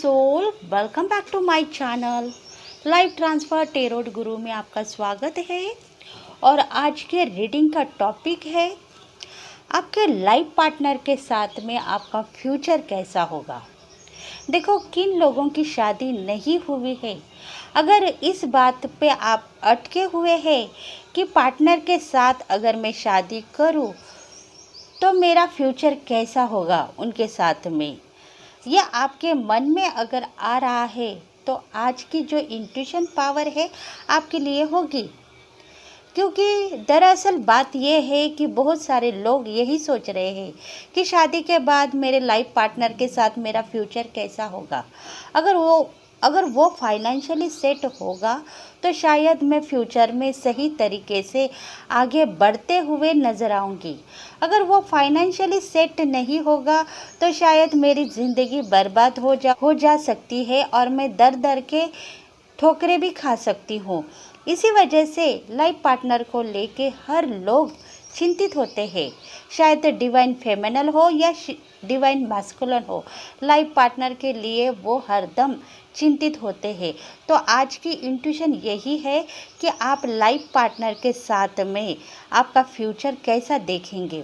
Soul, welcome back to my channel live transfer tarot guru में आपका स्वागत है। और आज के रीडिंग का टॉपिक है आपके लाइफ पार्टनर के साथ में आपका फ्यूचर कैसा होगा। देखो, किन लोगों की शादी नहीं हुई है, अगर इस बात पे आप अटके हुए हैं कि पार्टनर के साथ अगर मैं शादी करूं तो मेरा फ्यूचर कैसा होगा उनके साथ में, यह आपके मन में अगर आ रहा है तो आज की जो इंट्यूशन पावर है आपके लिए होगी। क्योंकि दरअसल बात यह है कि बहुत सारे लोग यही सोच रहे हैं कि शादी के बाद मेरे लाइफ पार्टनर के साथ मेरा फ्यूचर कैसा होगा। अगर वो फाइनेंशियली सेट होगा तो शायद मैं फ्यूचर में सही तरीके से आगे बढ़ते हुए नज़र आऊँगी। अगर वो फाइनेंशियली सेट नहीं होगा तो शायद मेरी ज़िंदगी बर्बाद हो जा सकती है और मैं दर दर के ठोकरें भी खा सकती हूँ। इसी वजह से लाइफ पार्टनर को लेके हर लोग चिंतित होते हैं। शायद डिवाइन फेमिनल हो या डिवाइन मैस्कुलिन हो, लाइफ पार्टनर के लिए वो हरदम चिंतित होते हैं। तो आज की इंट्यूशन यही है कि आप लाइफ पार्टनर के साथ में आपका फ्यूचर कैसा देखेंगे,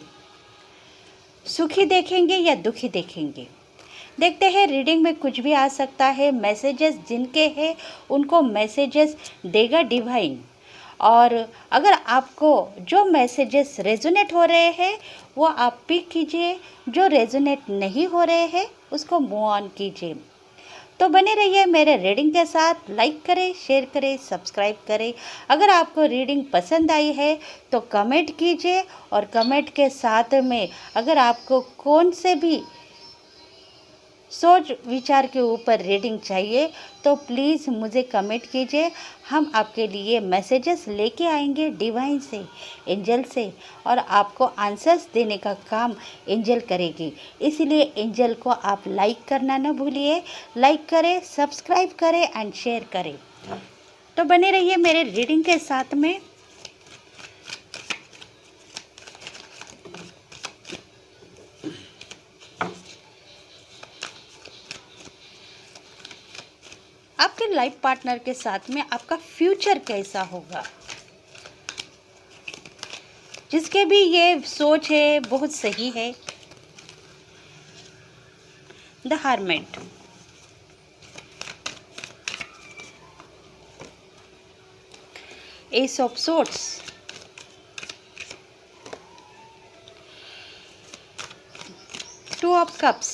सुखी देखेंगे या दुखी देखेंगे। देखते हैं, रीडिंग में कुछ भी आ सकता है। मैसेजेस जिनके हैं उनको मैसेजेस देगा डिवाइन। और अगर आपको जो मैसेजेस रेजोनेट हो रहे हैं वो आप पिक कीजिए, जो रेजोनेट नहीं हो रहे हैं उसको मूव ऑन कीजिए। तो बने रहिए मेरे रीडिंग के साथ। लाइक करें, शेयर करें, सब्सक्राइब करें। अगर आपको रीडिंग पसंद आई है तो कमेंट कीजिए, और कमेंट के साथ में अगर आपको कौन से भी सोच विचार के ऊपर रीडिंग चाहिए तो प्लीज़ मुझे कमेंट कीजिए। हम आपके लिए मैसेजेस लेके आएंगे डिवाइन से, एंजल से, और आपको आंसर्स देने का काम एंजल करेगी। इसलिए एंजल को आप लाइक करना ना भूलिए। लाइक करें, सब्सक्राइब करें एंड शेयर करें। तो बने रहिए मेरे रीडिंग के साथ में। आपके लाइफ पार्टनर के साथ में आपका फ्यूचर कैसा होगा। जिसके भी ये सोच है बहुत सही है। The hermit, S of swords, two of cups,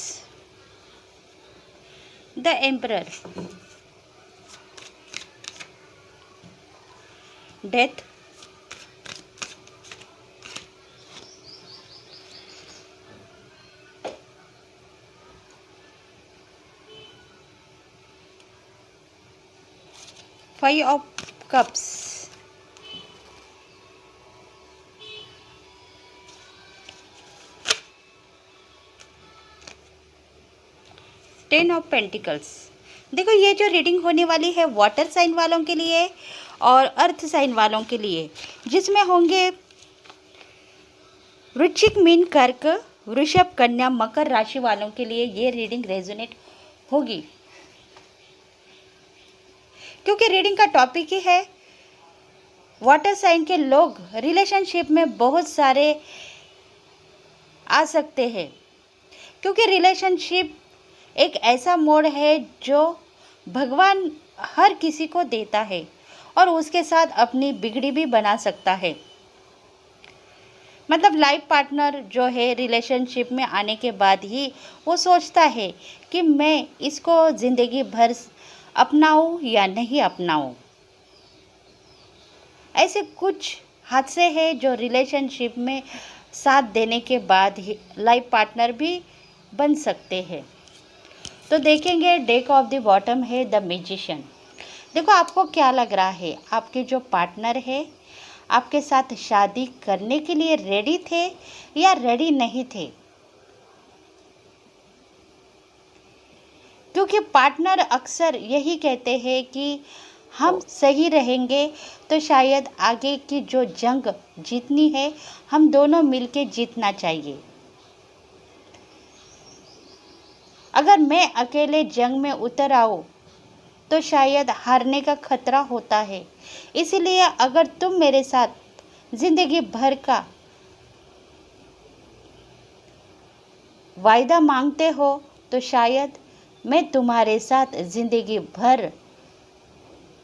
the emperor, death, five of cups, ten of pentacles. देखो, ये जो रीडिंग होने वाली है वाटर साइन वालों के लिए और अर्थ साइन वालों के लिए, जिसमें होंगे वृश्चिक, मीन, कर्क, वृषभ, कन्या, मकर राशि वालों के लिए ये रीडिंग रेजोनेट होगी। क्योंकि रीडिंग का टॉपिक ही है वाटर साइन के लोग रिलेशनशिप में बहुत सारे आ सकते हैं। क्योंकि रिलेशनशिप एक ऐसा मोड़ है जो भगवान हर किसी को देता है और उसके साथ अपनी बिगड़ी भी बना सकता है। मतलब लाइफ पार्टनर जो है रिलेशनशिप में आने के बाद ही वो सोचता है कि मैं इसको ज़िंदगी भर अपनाऊं या नहीं अपनाऊं। ऐसे कुछ हादसे हैं जो रिलेशनशिप में साथ देने के बाद ही लाइफ पार्टनर भी बन सकते हैं। तो देखेंगे, डेक ऑफ द बॉटम है द मैजिशियन। देखो, आपको क्या लग रहा है, आपके जो पार्टनर है आपके साथ शादी करने के लिए रेडी थे या रेडी नहीं थे। क्योंकि पार्टनर अक्सर यही कहते हैं कि हम सही रहेंगे तो शायद आगे की जो जंग जीतनी है हम दोनों मिलके जीतना चाहिए। अगर मैं अकेले जंग में उतर आऊँ तो शायद हारने का खतरा होता है। इसलिए अगर तुम मेरे साथ जिंदगी भर का वायदा मांगते हो तो शायद मैं तुम्हारे साथ जिंदगी भर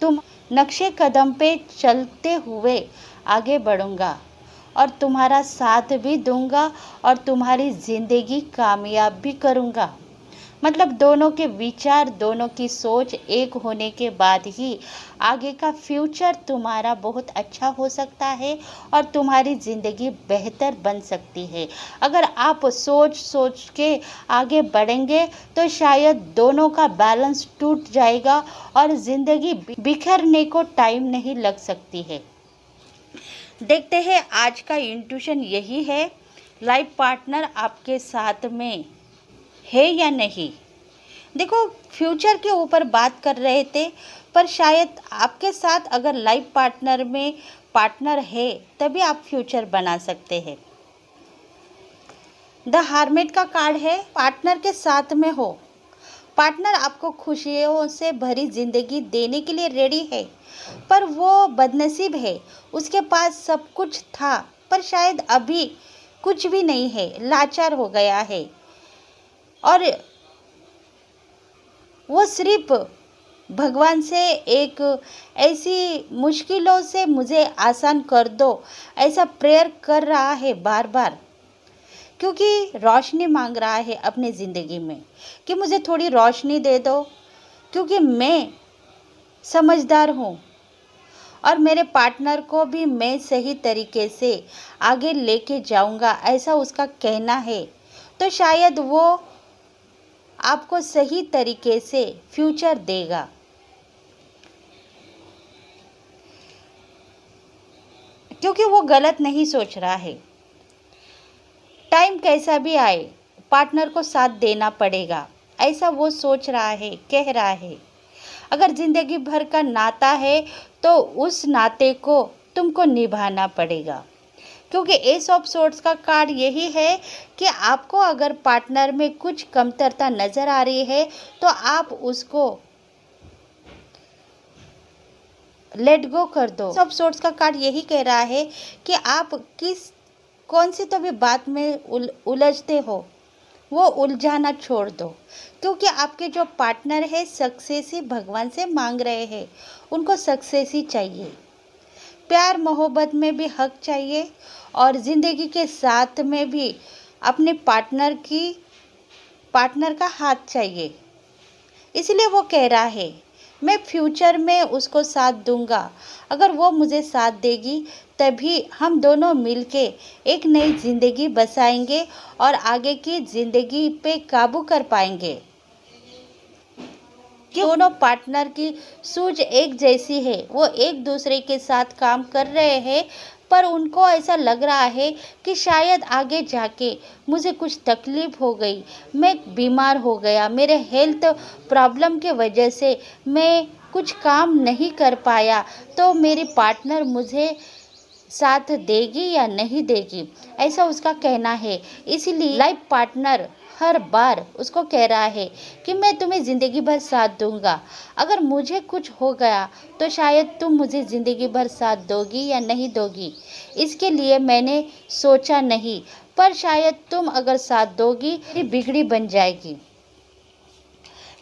तुम नक्शे कदम पे चलते हुए आगे बढ़ूंगा और तुम्हारा साथ भी दूंगा और तुम्हारी ज़िंदगी कामयाब भी करूंगा। मतलब दोनों के विचार, दोनों की सोच एक होने के बाद ही आगे का फ्यूचर तुम्हारा बहुत अच्छा हो सकता है और तुम्हारी ज़िंदगी बेहतर बन सकती है। अगर आप सोच सोच के आगे बढ़ेंगे तो शायद दोनों का बैलेंस टूट जाएगा और ज़िंदगी बिखरने को टाइम नहीं लग सकती है। देखते हैं आज का इंट्यूशन यही है, लाइफ पार्टनर आपके साथ में है या नहीं। देखो, फ्यूचर के ऊपर बात कर रहे थे, पर शायद आपके साथ अगर लाइफ पार्टनर में पार्टनर है तभी आप फ्यूचर बना सकते हैं। द हार्मिट का कार्ड है, पार्टनर के साथ में हो। पार्टनर आपको खुशियों से भरी ज़िंदगी देने के लिए रेडी है, पर वो बदनसीब है। उसके पास सब कुछ था पर शायद अभी कुछ भी नहीं है, लाचार हो गया है और वो सिर्फ भगवान से एक ऐसी मुश्किलों से मुझे आसान कर दो ऐसा प्रेयर कर रहा है बार बार, क्योंकि रोशनी मांग रहा है अपनी ज़िंदगी में कि मुझे थोड़ी रोशनी दे दो, क्योंकि मैं समझदार हूँ और मेरे पार्टनर को भी मैं सही तरीके से आगे लेके जाऊँगा, ऐसा उसका कहना है। तो शायद वो आपको सही तरीके से फ्यूचर देगा। क्योंकि वो गलत नहीं सोच रहा है। टाइम कैसा भी आए पार्टनर को साथ देना पड़ेगा, ऐसा वो सोच रहा है, कह रहा है। अगर ज़िंदगी भर का नाता है तो उस नाते को तुमको निभाना पड़ेगा, क्योंकि एस ऑफ सोर्ड्स का कार्ड यही है कि आपको अगर पार्टनर में कुछ कमतरता नज़र आ रही है तो आप उसको लेट गो कर दो। एस ऑफ सोर्ड्स का कार्ड यही कह रहा है कि आप कौन सी तो भी बात में उलझते हो, वो उलझाना छोड़ दो, क्योंकि आपके जो पार्टनर है सक्सेस ही भगवान से मांग रहे हैं, उनको सक्सेस ही चाहिए। प्यार मोहब्बत में भी हक चाहिए और ज़िंदगी के साथ में भी अपने पार्टनर का हाथ चाहिए। इसलिए वो कह रहा है मैं फ्यूचर में उसको साथ दूंगा, अगर वो मुझे साथ देगी तभी हम दोनों मिलके एक नई ज़िंदगी बसाएंगे और आगे की ज़िंदगी पे काबू कर पाएंगे। कि दोनों पार्टनर की सूझ एक जैसी है, वो एक दूसरे के साथ काम कर रहे हैं, पर उनको ऐसा लग रहा है कि शायद आगे जाके मुझे कुछ तकलीफ़ हो गई, मैं बीमार हो गया, मेरे हेल्थ प्रॉब्लम के वजह से मैं कुछ काम नहीं कर पाया, तो मेरी पार्टनर मुझे साथ देगी या नहीं देगी, ऐसा उसका कहना है। इसीलिए लाइफ पार्टनर हर बार उसको कह रहा है कि मैं तुम्हें ज़िंदगी भर साथ दूंगा, अगर मुझे कुछ हो गया तो शायद तुम मुझे ज़िंदगी भर साथ दोगी या नहीं दोगी, इसके लिए मैंने सोचा नहीं, पर शायद तुम अगर साथ दोगी मेरी बिगड़ी बन जाएगी।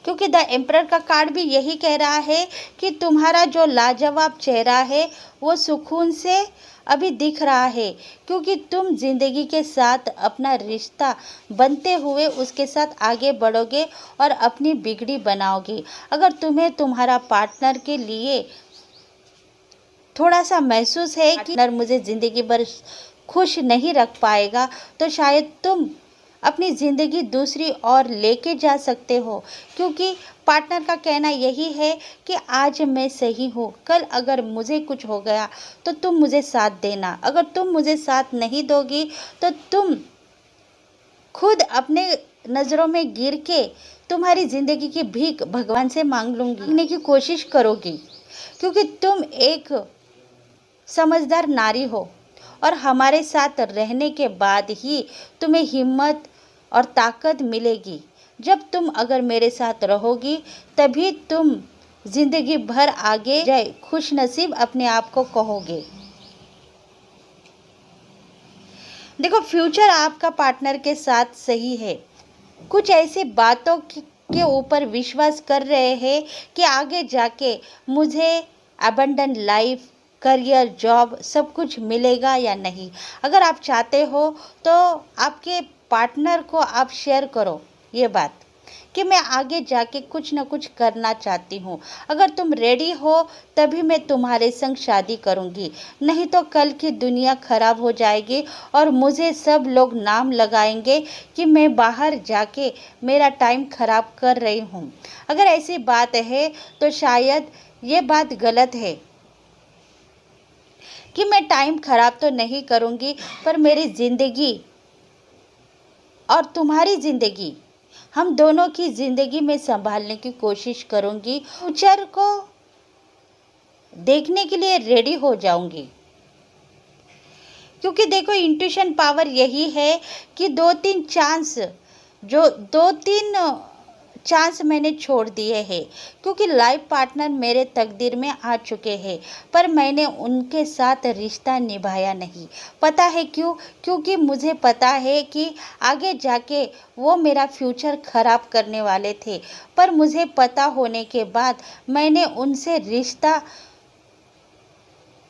क्योंकि द एम्परर का कार्ड भी यही कह रहा है कि तुम्हारा जो लाजवाब चेहरा है वो सुकून से अभी दिख रहा है, क्योंकि तुम ज़िंदगी के साथ अपना रिश्ता बनते हुए उसके साथ आगे बढ़ोगे और अपनी बिगड़ी बनाओगे। अगर तुम्हें तुम्हारा पार्टनर के लिए थोड़ा सा महसूस है कि मुझे ज़िंदगी भर खुश नहीं रख पाएगा, तो शायद तुम अपनी ज़िंदगी दूसरी ओर लेके जा सकते हो, क्योंकि पार्टनर का कहना यही है कि आज मैं सही हूँ, कल अगर मुझे कुछ हो गया तो तुम मुझे साथ देना, अगर तुम मुझे साथ नहीं दोगी तो तुम खुद अपने नज़रों में गिर के तुम्हारी ज़िंदगी की भीख भगवान से मांगने की कोशिश करोगी, क्योंकि तुम एक समझदार नारी हो और हमारे साथ रहने के बाद ही तुम्हें हिम्मत और ताकत मिलेगी। जब तुम अगर मेरे साथ रहोगी तभी तुम जिंदगी भर आगे जाए खुश नसीब अपने आप को कहोगे। देखो, फ्यूचर आपका पार्टनर के साथ सही है। कुछ ऐसी बातों के ऊपर विश्वास कर रहे हैं कि आगे जाके मुझे अबंडन लाइफ, करियर, जॉब सब कुछ मिलेगा या नहीं। अगर आप चाहते हो तो आपके पार्टनर को आप शेयर करो ये बात कि मैं आगे जाके कुछ ना कुछ करना चाहती हूँ। अगर तुम रेडी हो तभी मैं तुम्हारे संग शादी करूँगी, नहीं तो कल की दुनिया खराब हो जाएगी और मुझे सब लोग नाम लगाएंगे कि मैं बाहर जाके मेरा टाइम खराब कर रही हूँ। अगर ऐसी बात है तो शायद ये बात गलत है कि मैं टाइम खराब तो नहीं करूँगी, पर मेरी ज़िंदगी और तुम्हारी ज़िंदगी, हम दोनों की ज़िंदगी में संभालने की कोशिश करूँगी। फ्यूचर को देखने के लिए रेडी हो जाऊँगी, क्योंकि देखो इंट्यूशन पावर यही है कि दो तीन चांस मैंने छोड़ दिए हैं, क्योंकि लाइफ पार्टनर मेरे तकदीर में आ चुके हैं, पर मैंने उनके साथ रिश्ता निभाया नहीं। पता है क्यों? क्योंकि मुझे पता है कि आगे जाके वो मेरा फ्यूचर खराब करने वाले थे, पर मुझे पता होने के बाद मैंने उनसे रिश्ता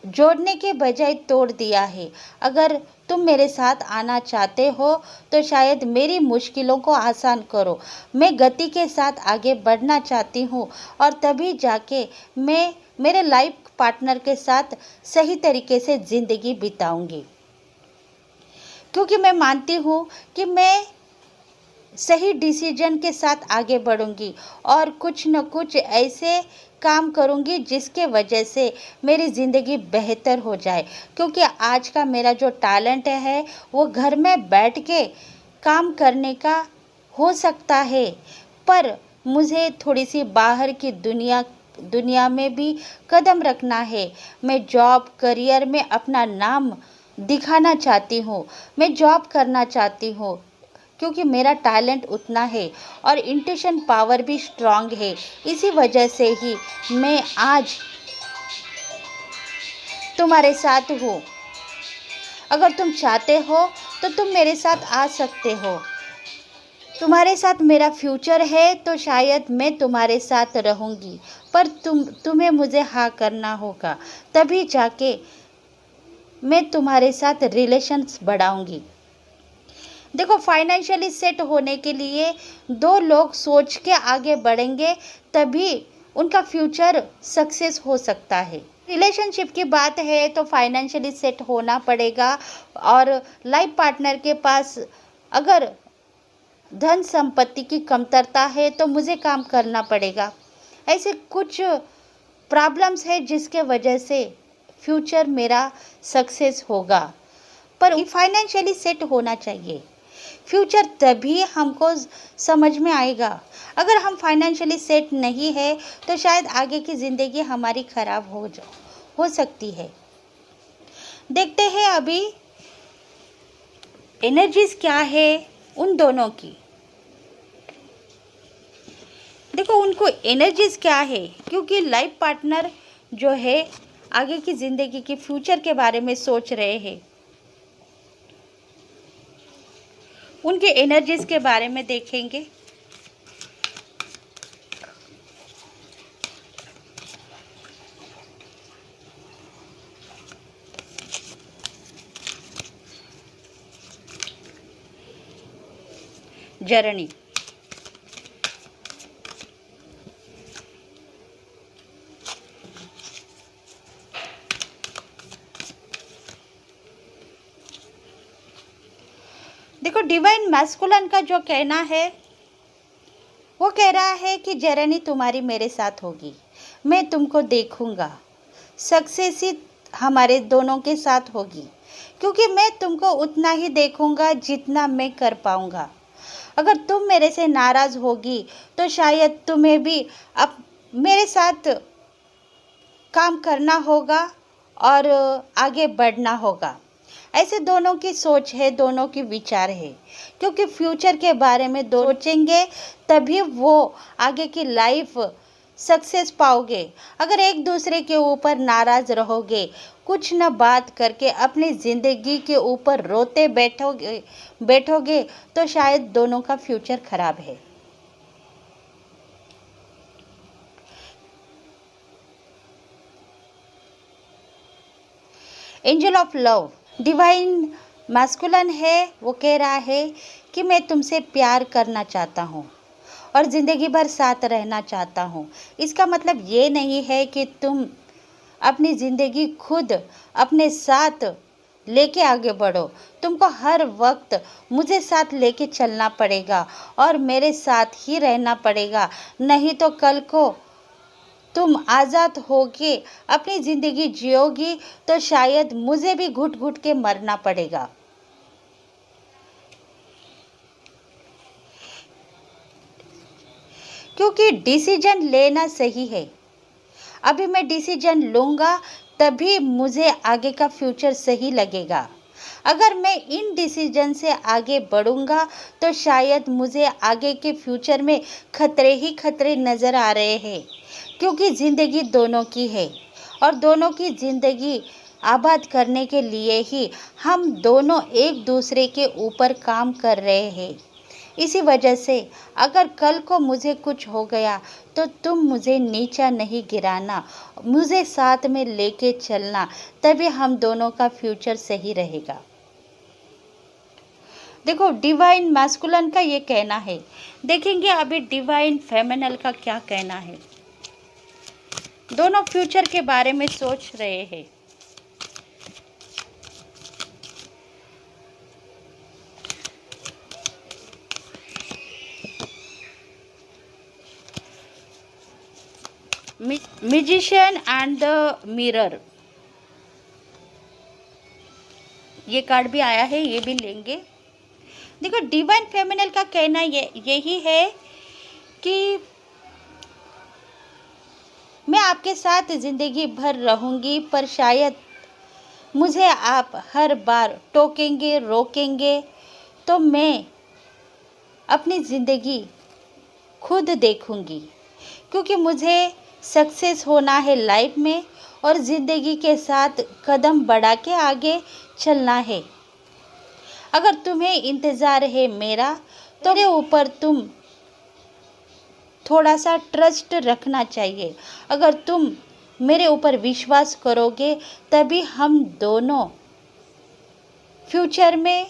जोड़ने के बजाय तोड़ दिया है। अगर तुम मेरे साथ आना चाहते हो तो शायद मेरी मुश्किलों को आसान करो। मैं गति के साथ आगे बढ़ना चाहती हूँ और तभी जाके मैं मेरे लाइफ पार्टनर के साथ सही तरीके से ज़िंदगी बिताऊंगी, क्योंकि मैं मानती हूँ कि मैं सही डिसीजन के साथ आगे बढ़ूंगी और कुछ न कुछ ऐसे काम करूंगी जिसके वजह से मेरी ज़िंदगी बेहतर हो जाए। क्योंकि आज का मेरा जो टैलेंट है वो घर में बैठ के काम करने का हो सकता है, पर मुझे थोड़ी सी बाहर की दुनिया में भी कदम रखना है। मैं जॉब करियर में अपना नाम दिखाना चाहती हूँ, मैं जॉब करना चाहती हूँ, क्योंकि मेरा टैलेंट उतना है और इंट्यूशन पावर भी स्ट्रांग है। इसी वजह से ही मैं आज तुम्हारे साथ हूँ। अगर तुम चाहते हो तो तुम मेरे साथ आ सकते हो। तुम्हारे साथ मेरा फ्यूचर है तो शायद मैं तुम्हारे साथ रहूँगी, पर तुम्हें मुझे हाँ करना होगा, तभी जाके मैं तुम्हारे साथ रिलेशंस बढ़ाऊँगी। देखो, फाइनेंशियली सेट होने के लिए दो लोग सोच के आगे बढ़ेंगे तभी उनका फ्यूचर सक्सेस हो सकता है। रिलेशनशिप की बात है तो फाइनेंशियली सेट होना पड़ेगा और लाइफ पार्टनर के पास अगर धन संपत्ति की कमतरता है तो मुझे काम करना पड़ेगा। ऐसे कुछ प्रॉब्लम्स है जिसके वजह से फ्यूचर मेरा सक्सेस होगा, पर फाइनेंशियली सेट होना चाहिए। फ्यूचर तभी हमको समझ में आएगा। अगर हम फाइनेंशियली सेट नहीं है तो शायद आगे की ज़िंदगी हमारी ख़राब हो सकती है। देखते हैं अभी एनर्जीज क्या है उन दोनों की। देखो, उनको एनर्जीज क्या है, क्योंकि लाइफ पार्टनर जो है आगे की ज़िंदगी की फ्यूचर के बारे में सोच रहे हैं। उनके एनर्जीज के बारे में देखेंगे। जर्नी, देखो डिवाइन मैस्कुलिन का जो कहना है वो कह रहा है कि जर्नी तुम्हारी मेरे साथ होगी, मैं तुमको देखूंगा, सक्सेस ही हमारे दोनों के साथ होगी, क्योंकि मैं तुमको उतना ही देखूंगा जितना मैं कर पाऊंगा। अगर तुम मेरे से नाराज़ होगी तो शायद तुम्हें भी अब मेरे साथ काम करना होगा और आगे बढ़ना होगा। ऐसे दोनों की सोच है, दोनों की विचार है, क्योंकि फ्यूचर के बारे में सोचेंगे तभी वो आगे की लाइफ सक्सेस पाओगे। अगर एक दूसरे के ऊपर नाराज रहोगे, कुछ न बात करके अपनी ज़िंदगी के ऊपर रोते बैठोगे तो शायद दोनों का फ्यूचर खराब है। Angel of love divine masculine है, वो कह रहा है कि मैं तुमसे प्यार करना चाहता हूँ और ज़िंदगी भर साथ रहना चाहता हूँ। इसका मतलब ये नहीं है कि तुम अपनी ज़िंदगी खुद अपने साथ लेके आगे बढ़ो। तुमको हर वक्त मुझे साथ लेके चलना पड़ेगा और मेरे साथ ही रहना पड़ेगा, नहीं तो कल को तुम आज़ाद होके अपनी ज़िंदगी जियोगी तो शायद मुझे भी घुट घुट के मरना पड़ेगा। क्योंकि डिसीजन लेना सही है। अभी मैं डिसीजन लूँगा तभी मुझे आगे का फ्यूचर सही लगेगा। अगर मैं इन डिसीजन से आगे बढ़ूँगा तो शायद मुझे आगे के फ्यूचर में खतरे ही खतरे नज़र आ रहे हैं, क्योंकि ज़िंदगी दोनों की है और दोनों की ज़िंदगी आबाद करने के लिए ही हम दोनों एक दूसरे के ऊपर काम कर रहे हैं। इसी वजह से अगर कल को मुझे कुछ हो गया तो तुम मुझे नीचा नहीं गिराना, मुझे साथ में लेके चलना, तभी हम दोनों का फ्यूचर सही रहेगा। देखो, डिवाइन मैस्कुलिन का ये कहना है। देखेंगे अभी डिवाइन फेमिनल का क्या कहना है। दोनों फ्यूचर के बारे में सोच रहे हैं। मैजिशियन एंड द मिरर, ये कार्ड भी आया है, ये भी लेंगे। देखो, डिवाइन फेमिनल का कहना यही है कि मैं आपके साथ ज़िंदगी भर रहूँगी, पर शायद मुझे आप हर बार टोकेंगे, रोकेंगे, तो मैं अपनी ज़िंदगी खुद देखूँगी, क्योंकि मुझे सक्सेस होना है लाइफ में और ज़िंदगी के साथ कदम बढ़ा के आगे चलना है। अगर तुम्हें इंतज़ार है मेरा, तो मेरे ऊपर तुम थोड़ा सा ट्रस्ट रखना चाहिए। अगर तुम मेरे ऊपर विश्वास करोगे तभी हम दोनों फ्यूचर में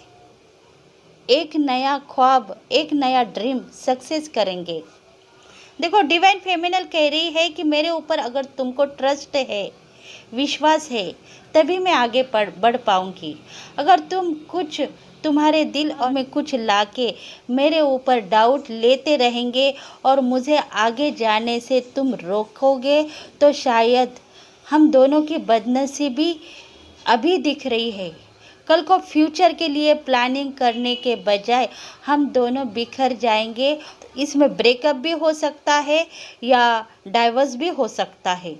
एक नया ख्वाब, एक नया ड्रीम सक्सेस करेंगे। देखो, डिवाइन फेमिनल कह रही है कि मेरे ऊपर अगर तुमको ट्रस्ट है, विश्वास है, तभी मैं आगे बढ़ पाऊँगी। अगर तुम्हारे दिल और में कुछ लाके मेरे ऊपर डाउट लेते रहेंगे और मुझे आगे जाने से तुम रोकोगे तो शायद हम दोनों की बदनसीबी अभी दिख रही है। कल को फ्यूचर के लिए प्लानिंग करने के बजाय हम दोनों बिखर जाएंगे। इसमें ब्रेकअप भी हो सकता है या डाइवोर्स भी हो सकता है।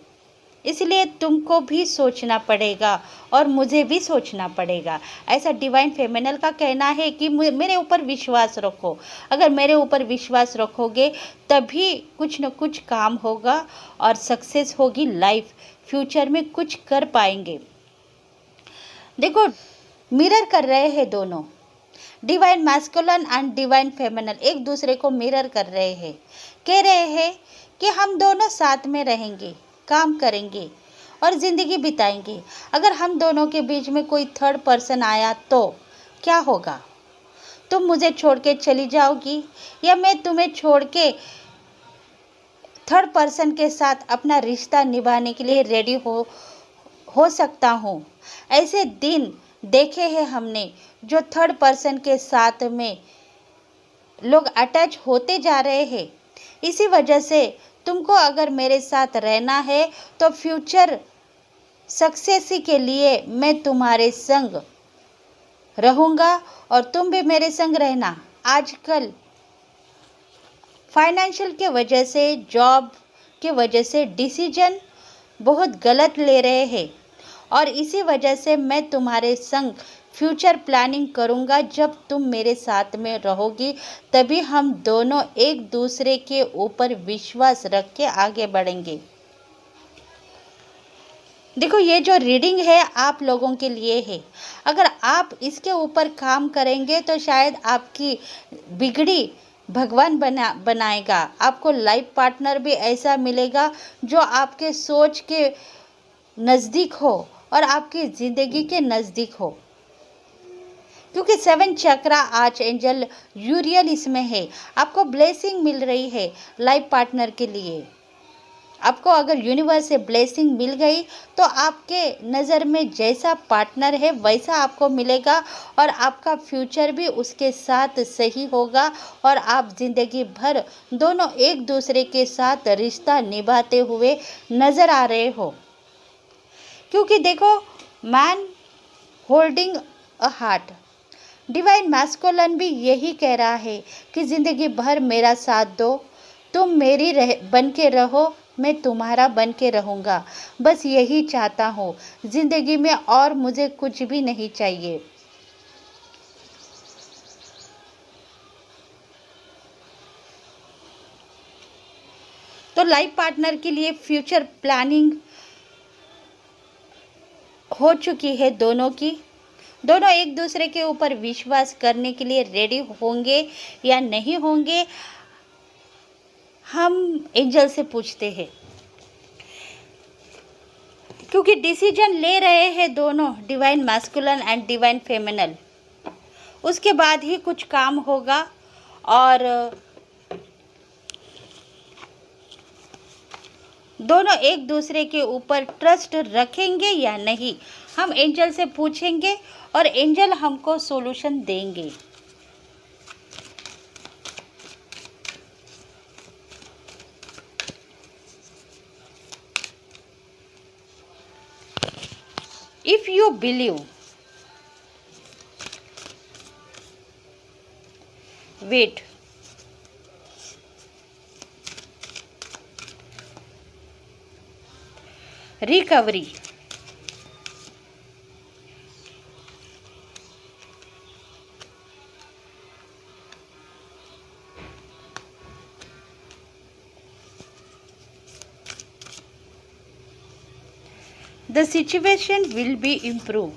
इसलिए तुमको भी सोचना पड़ेगा और मुझे भी सोचना पड़ेगा। ऐसा डिवाइन फेमिनल का कहना है कि मेरे ऊपर विश्वास रखो। अगर मेरे ऊपर विश्वास रखोगे तभी कुछ न कुछ काम होगा और सक्सेस होगी लाइफ, फ्यूचर में कुछ कर पाएंगे। देखो, मिरर कर रहे हैं दोनों, डिवाइन मैस्कुलिन एंड डिवाइन फेमिनल एक दूसरे को मिरर कर रहे हैं। कह रहे हैं कि हम दोनों साथ में रहेंगे, काम करेंगे और ज़िंदगी बिताएंगे। अगर हम दोनों के बीच में कोई थर्ड पर्सन आया तो क्या होगा? तुम मुझे छोड़ के चली जाओगी या मैं तुम्हें छोड़ के थर्ड पर्सन के साथ अपना रिश्ता निभाने के लिए रेडी हो सकता हूँ। ऐसे दिन देखे हैं हमने जो थर्ड पर्सन के साथ में लोग अटैच होते जा रहे हैं। इसी वजह से तुमको अगर मेरे साथ रहना है तो फ्यूचर सक्सेस के लिए मैं तुम्हारे संग रहूँगा और तुम भी मेरे संग रहना। आजकल फाइनेंशियल के वजह से, जॉब के वजह से डिसीजन बहुत गलत ले रहे हैं और इसी वजह से मैं तुम्हारे संग फ्यूचर प्लानिंग करूँगा। जब तुम मेरे साथ में रहोगी तभी हम दोनों एक दूसरे के ऊपर विश्वास रख के आगे बढ़ेंगे। देखो, ये जो रीडिंग है आप लोगों के लिए है। अगर आप इसके ऊपर काम करेंगे तो शायद आपकी बिगड़ी भगवान बनाएगा। आपको लाइफ पार्टनर भी ऐसा मिलेगा जो आपके सोच के नज़दीक हो और आपकी ज़िंदगी के नज़दीक हो, क्योंकि 7 चक्रा आर्च एंजल यूरियल इसमें है। आपको ब्लेसिंग मिल रही है लाइफ पार्टनर के लिए। आपको अगर यूनिवर्स से ब्लेसिंग मिल गई तो आपके नज़र में जैसा पार्टनर है वैसा आपको मिलेगा और आपका फ्यूचर भी उसके साथ सही होगा और आप ज़िंदगी भर दोनों एक दूसरे के साथ रिश्ता निभाते हुए नज़र आ रहे हो। क्योंकि देखो, man holding a heart, divine masculine भी यही कह रहा है कि ज़िंदगी भर मेरा साथ दो, तुम मेरी बन के रहो, मैं तुम्हारा बन के रहूँगा। बस यही चाहता हूँ ज़िंदगी में, और मुझे कुछ भी नहीं चाहिए। तो लाइफ पार्टनर के लिए फ्यूचर प्लानिंग हो चुकी है दोनों की। दोनों एक दूसरे के ऊपर विश्वास करने के लिए रेडी होंगे या नहीं होंगे, हम एंजल से पूछते हैं। क्योंकि डिसीजन ले रहे हैं दोनों, डिवाइन मैस्कुलिन एंड डिवाइन फेमिनल। उसके बाद ही कुछ काम होगा और दोनों एक दूसरे के ऊपर ट्रस्ट रखेंगे या नहीं, हम एंजल से पूछेंगे और एंजल हमको सॉल्यूशन देंगे। If you believe, wait. Recovery. The situation will be improved.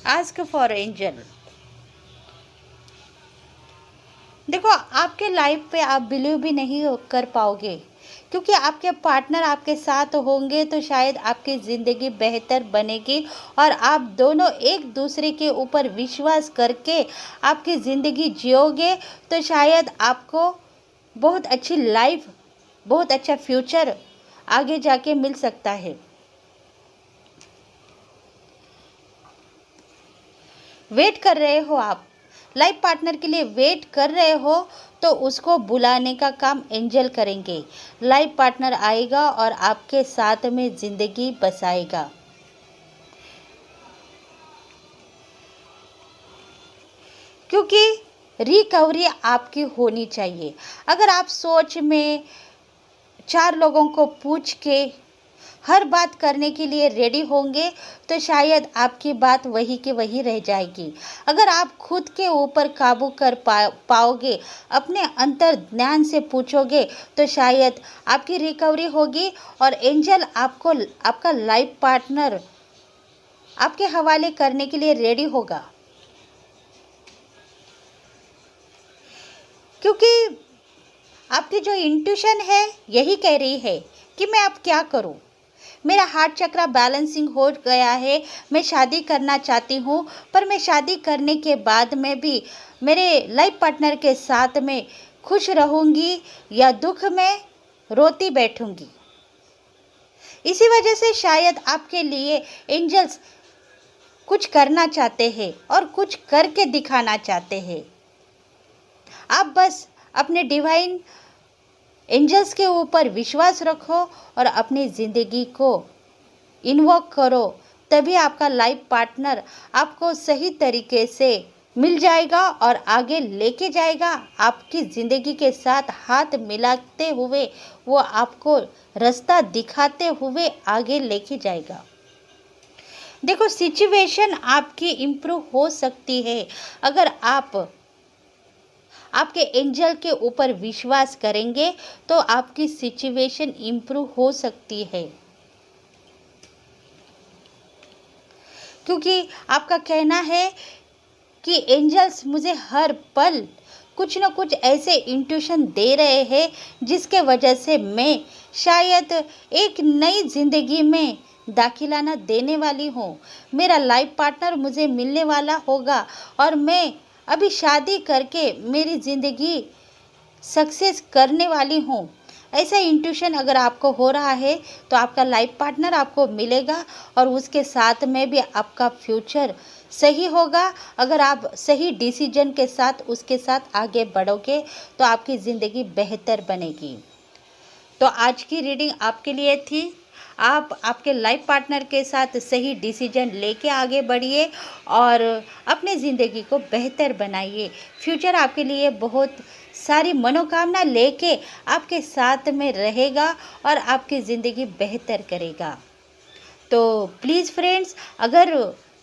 Ask for angel. देखो, आपके लाइफ पे आप बिलीव भी नहीं कर पाओगे, क्योंकि आपके पार्टनर आपके साथ होंगे तो शायद आपकी ज़िंदगी बेहतर बनेगी और आप दोनों एक दूसरे के ऊपर विश्वास करके आपकी ज़िंदगी जियोगे तो शायद आपको बहुत अच्छी लाइफ, बहुत अच्छा फ्यूचर आगे जाके मिल सकता है। वेट कर रहे हो आप, लाइफ पार्टनर के लिए वेट कर रहे हो तो उसको बुलाने का काम एंजल करेंगे। लाइफ पार्टनर आएगा और आपके साथ में ज़िंदगी बसाएगा। क्योंकि रिकवरी आपकी होनी चाहिए। अगर आप सोच में 4 लोगों को पूछ के हर बात करने के लिए रेडी होंगे तो शायद आपकी बात वही की वही रह जाएगी। अगर आप खुद के ऊपर काबू कर पाओगे, अपने अंतर ज्ञान से पूछोगे तो शायद आपकी रिकवरी होगी और एंजल आपको आपका लाइफ पार्टनर आपके हवाले करने के लिए रेडी होगा। क्योंकि आपकी जो इंट्यूशन है यही कह रही है कि मैं अब क्या करूं, मेरा हार्ट चक्रा बैलेंसिंग हो गया है, मैं शादी करना चाहती हूँ, पर मैं शादी करने के बाद में भी मेरे लाइफ पार्टनर के साथ में खुश रहूँगी या दुख में रोती बैठूँगी। इसी वजह से शायद आपके लिए एंजल्स कुछ करना चाहते हैं और कुछ करके दिखाना चाहते हैं। आप बस अपने डिवाइन एंजल्स के ऊपर विश्वास रखो और अपनी ज़िंदगी को इन्वोक करो, तभी आपका लाइफ पार्टनर आपको सही तरीके से मिल जाएगा और आगे लेके जाएगा। आपकी ज़िंदगी के साथ हाथ मिलाते हुए वो आपको रास्ता दिखाते हुए आगे लेके जाएगा। देखो, सिचुएशन आपकी इम्प्रूव हो सकती है अगर आप आपके एंजल के ऊपर विश्वास करेंगे, तो आपकी सिचुएशन इम्प्रूव हो सकती है। क्योंकि आपका कहना है कि एंजल्स मुझे हर पल कुछ न कुछ ऐसे इंट्यूशन दे रहे हैं जिसके वजह से मैं शायद एक नई ज़िंदगी में दाखिलाना देने वाली हूँ। मेरा लाइफ पार्टनर मुझे मिलने वाला होगा और मैं अभी शादी करके मेरी ज़िंदगी सक्सेस करने वाली हूँ। ऐसा इंट्यूशन अगर आपको हो रहा है तो आपका लाइफ पार्टनर आपको मिलेगा और उसके साथ में भी आपका फ्यूचर सही होगा। अगर आप सही डिसीजन के साथ उसके साथ आगे बढ़ोगे तो आपकी ज़िंदगी बेहतर बनेगी। तो आज की रीडिंग आपके लिए थी। आप आपके लाइफ पार्टनर के साथ सही डिसीजन लेके आगे बढ़िए और अपनी ज़िंदगी को बेहतर बनाइए। फ्यूचर आपके लिए बहुत सारी मनोकामना लेके आपके साथ में रहेगा और आपकी ज़िंदगी बेहतर करेगा। तो प्लीज़ फ्रेंड्स, अगर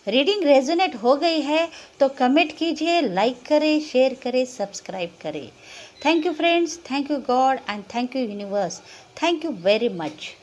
रीडिंग रेजोनेट हो गई है तो कमेंट कीजिए, लाइक करें, शेयर करें, सब्सक्राइब करें। Thank you friends, thank you God and thank you universe, thank you very much.